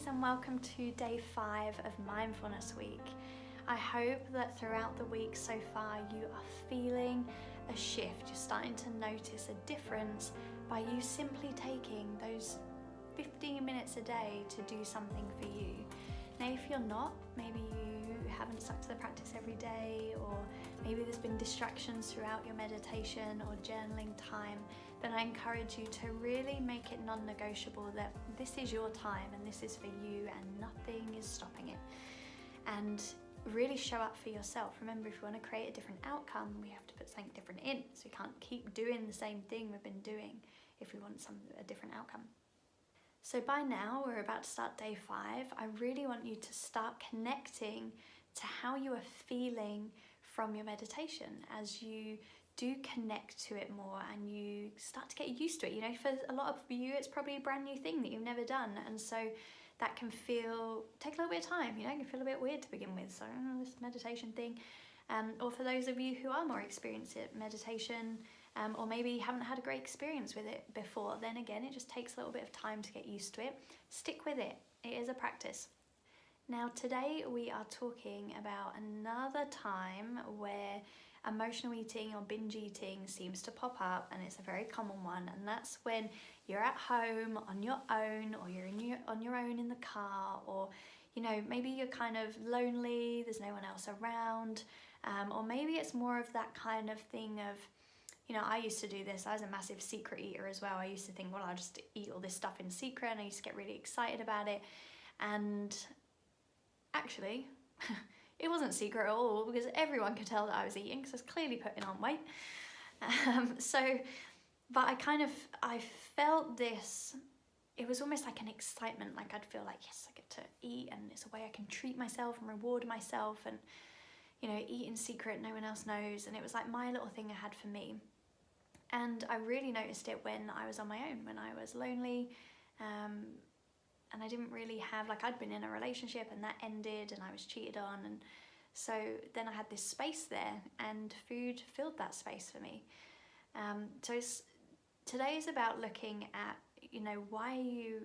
and welcome to day 5 of Mindfulness Week. I hope that throughout the week so far you are feeling a shift. You're starting to notice a difference by you simply taking those 15 minutes a day to do something for you. Now if you're not, maybe you haven't stuck to the practice every day, or maybe there's been distractions throughout your meditation or journaling time, then I encourage you to really make it non-negotiable that this is your time and this is for you and nothing is stopping it. And really show up for yourself. Remember, if you want to create a different outcome, we have to put something different in. So we can't keep doing the same thing we've been doing if we want a different outcome. So by now, we're about to start day 5. I really want you to start connecting to how you are feeling from your meditation as you do connect to it more and you start to get used to it. You know, for a lot of you, it's probably a brand new thing that you've never done. And so that can take a little bit of time, you know, it can feel a bit weird to begin with. So this meditation thing, or for those of you who are more experienced at meditation, or maybe haven't had a great experience with it before, then again, it just takes a little bit of time to get used to it. Stick with it. It is a practice. Now today we are talking about another time where emotional eating or binge eating seems to pop up, and it's a very common one, and that's when you're at home on your own, or you're on your own in the car, or you know, maybe you're kind of lonely, there's no one else around, or maybe it's more of that kind of thing of, you know, I used to do this. I was a massive secret eater as well. I used to think, well, I'll just eat all this stuff in secret, and I used to get really excited about it. And actually, it wasn't secret at all, because everyone could tell that I was eating, because I was clearly putting on weight. But I felt this, it was almost like an excitement, like I'd feel like, yes, I get to eat, and it's a way I can treat myself and reward myself, and, you know, eat in secret, no one else knows. And it was like my little thing I had for me. And I really noticed it when I was on my own, when I was lonely, and I didn't really have, like, I'd been in a relationship and that ended and I was cheated on, and so then I had this space there, and food filled that space for me. Today is about looking at, you know, why are you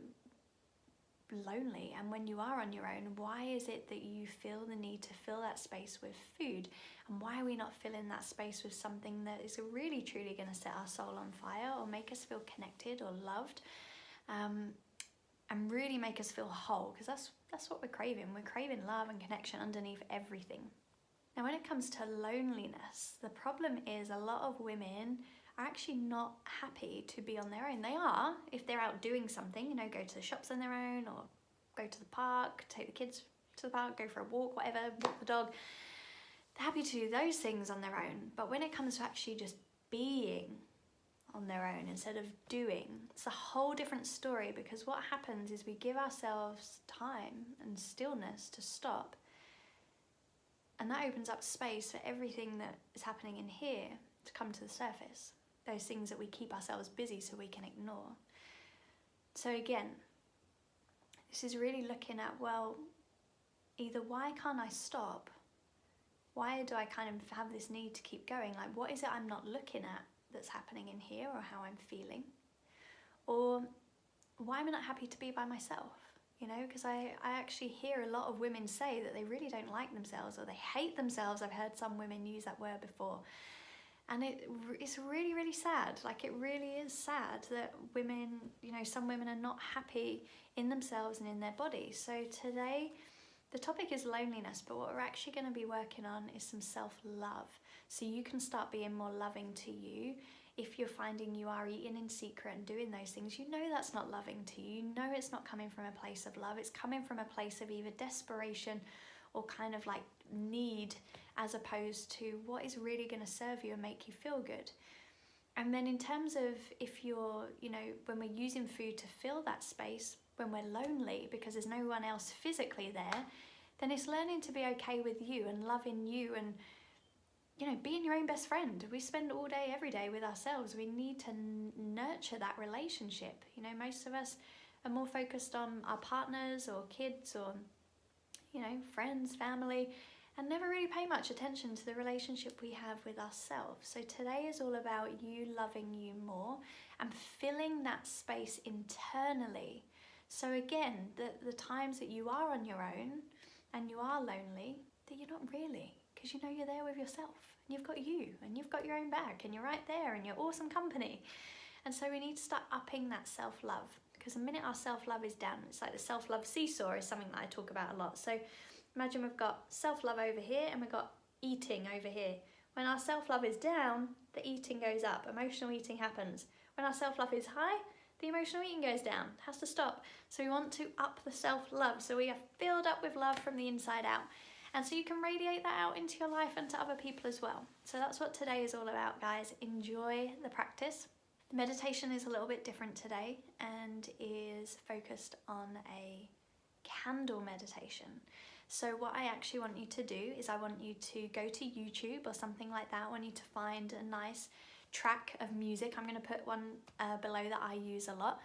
lonely, and when you are on your own, why is it that you feel the need to fill that space with food, and why are we not filling that space with something that is really truly going to set our soul on fire, or make us feel connected or loved, and really make us feel whole, because that's what we're craving. We're craving love and connection underneath everything. Now when it comes to loneliness, the problem is a lot of women are actually not happy to be on their own. They are if they're out doing something, you know, go to the shops on their own, or go to the park, take the kids to the park, go for a walk, whatever, walk the dog. They're happy to do those things on their own. But when it comes to actually just being on their own instead of doing, it's a whole different story, because what happens is we give ourselves time and stillness to stop, and that opens up space for everything that is happening in here to come to the surface, those things that we keep ourselves busy so we can ignore. So again, this is really looking at, well, either why can't I stop? Why do I kind of have this need to keep going? Like, what is it I'm not looking at that's happening in here, or how I'm feeling? Or why am I not happy to be by myself? You know, because I actually hear a lot of women say that they really don't like themselves, or they hate themselves. I've heard some women use that word before. And it's really, really sad. Like, it really is sad that women, you know, some women are not happy in themselves and in their bodies. So today, the topic is loneliness, but what we're actually going to be working on is some self-love. So you can start being more loving to you. If you're finding you are eating in secret and doing those things, you know that's not loving to you. You know it's not coming from a place of love. It's coming from a place of either desperation or kind of like need, as opposed to what is really going to serve you and make you feel good. And then in terms of, if you're, you know, when we're using food to fill that space, when we're lonely because there's no one else physically there, then it's learning to be okay with you and loving you, and, you know, being your own best friend. We spend all day, every day with ourselves. We need to nurture that relationship. You know, most of us are more focused on our partners or kids or, you know, friends, family, and never really pay much attention to the relationship we have with ourselves. So today is all about you loving you more and filling that space internally So again, the times that you are on your own and you are lonely, that you're not really, because you know you're there with yourself and you've got you and you've got your own bag and you're right there and you're awesome company. And so we need to start upping that self-love, because the minute our self-love is down, it's like the self-love seesaw is something that I talk about a lot. So imagine we've got self-love over here and we've got eating over here. When our self-love is down, the eating goes up, emotional eating happens. When our self-love is high, the emotional eating goes down, it has to stop. So we want to up the self-love, so we are filled up with love from the inside out. And so you can radiate that out into your life and to other people as well. So that's what today is all about, guys. Enjoy the practice. The meditation is a little bit different today and is focused on a candle meditation. So what I actually want you to do is I want you to go to YouTube or something like that. I want you to find a nice track of music. I'm going to put one below that I use a lot.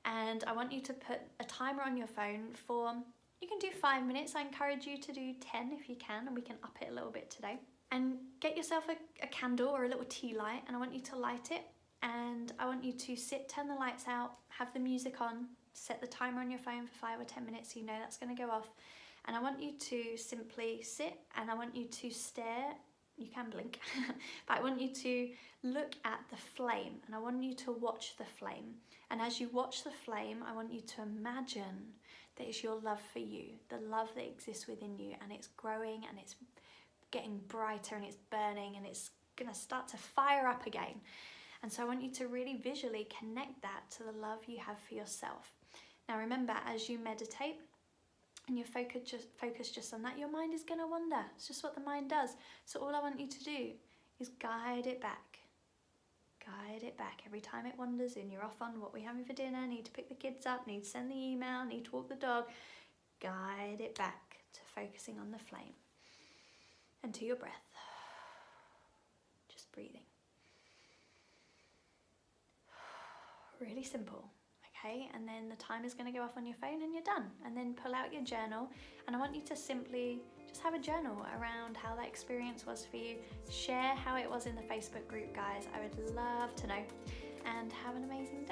And I want you to put a timer on your phone for, you can do 5 minutes. I encourage you to do 10 if you can, and we can up it a little bit today. And get yourself a candle or a little tea light, and I want you to light it. And I want you to sit, turn the lights out, have the music on, set the timer on your phone for 5 or 10 minutes so you know that's going to go off. And I want you to simply sit, and I want you to stare. You can blink, but I want you to look at the flame, and I want you to watch the flame. And as you watch the flame, I want you to imagine that it's your love for you, the love that exists within you, and it's growing and it's getting brighter and it's burning and it's gonna start to fire up again. And so I want you to really visually connect that to the love you have for yourself. Now remember, as you meditate, and you focus just on that, your mind is going to wander. It's just what the mind does. So all I want you to do is guide it back. Guide it back. Every time it wanders and you're off on what we're having for dinner, need to pick the kids up, need to send the email, need to walk the dog, guide it back to focusing on the flame and to your breath. Just breathing. Really simple. Okay, and then the timer is going to go off on your phone and you're done. And then pull out your journal, and I want you to simply just have a journal around how that experience was for you. Share how it was in the Facebook group, guys. I would love to know. And have an amazing day.